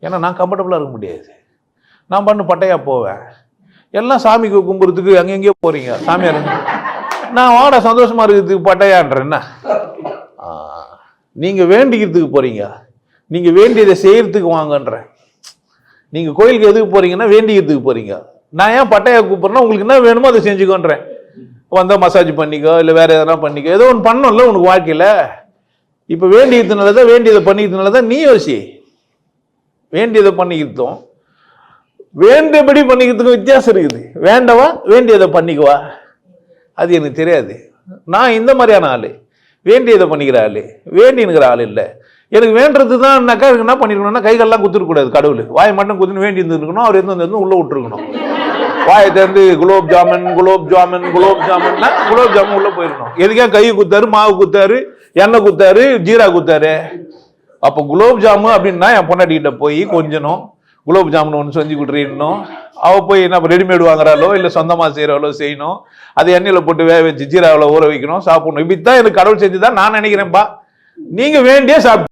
ஏன்னா நான் கம்ஃபர்டபுளாக இருக்க முடியாது. நான் பண்ணு பட்டையாக போவேன். எல்லாம் சாமிக்கு கும்புறதுக்கு அங்கெங்கேயோ போகிறீங்க சாமியார். நான் வாட சந்தோஷமாக இருக்கிறதுக்கு பட்டையான்ற என்ன? நீங்கள் வேண்டிக்கிறதுக்கு போகிறீங்க, நீங்கள் வேண்டியதை செய்கிறதுக்கு வாங்கன்றேன். நீங்கள் கோயிலுக்கு எதுக்கு போகிறீங்கன்னா வேண்டிக்கிறதுக்கு போகிறீங்க. நான் ஏன் பட்டையாக கூப்பிட்றேன்னா உங்களுக்கு என்ன வேணுமோ அதை செஞ்சுக்கோன்றேன். வந்தால் மசாஜ் பண்ணிக்கோ, இல்லை வேறு எதனா பண்ணிக்கோ, ஏதோ ஒன்று பண்ணோம்ல உனக்கு வாழ்க்கையில். இப்போ வேண்டியதுனால தான், வேண்டியதை பண்ணிக்கிறதுனால தான் நீ யோசி. வேண்டியதை பண்ணிக்கிறதும் வேண்டியபடி பண்ணிக்கிறதுக்கும் வித்தியாசம் இருக்குது. வேண்டவா வேண்டியதை பண்ணிக்குவா, அது எனக்கு தெரியாது. நான் இந்த மாதிரியான ஆள், வேண்டியதை பண்ணிக்கிற ஆள், வேண்டினுக்கிற ஆள் இல்லை. எனக்கு வேண்டது தான்னாக்கா எனக்கு என்ன பண்ணிருக்கணும்னா கைகள்லாம் குத்துருக்கூடாது. கடவுள் வாயை மட்டும் குத்துன்னு வேண்டி இருந்துருக்கணும். அவர் எந்த உள்ளே விட்டுருக்கணும். வாயை திறந்து குலோப் ஜாமுன் குலோப் ஜாமுன் குலோப் ஜாமுன்னா குலோப் ஜாமுன் உள்ளே போயிருக்கணும். எதுக்கே கை குத்தாரு, மாவு குத்தாரு, எண்ணெய் குத்தாரு, ஜீரா குத்தாரு. அப்போ குலோப் ஜாமுன் அப்படின்னா என் பொண்டாட்டிகிட்ட போய் கொஞ்சணும், குலோப் ஜாமுன் ஒன்று செஞ்சு கொடுத்துருக்கணும். அவள் போய் என்ன ரெடிமேடு வாங்குறாளோ இல்லை சொந்தமாக செய்கிறாளோ செய்யணும். அதை எண்ணெயில் போட்டு வேக வச்சு ஜீராவில் ஊற வைக்கணும், சாப்பிடணும். இப்படித்தான் எனக்கு கடவுள் செஞ்சுதான் நான் நினைக்கிறேன்ப்பா. நீங்கள் வேண்டியே சாப்பிட்டு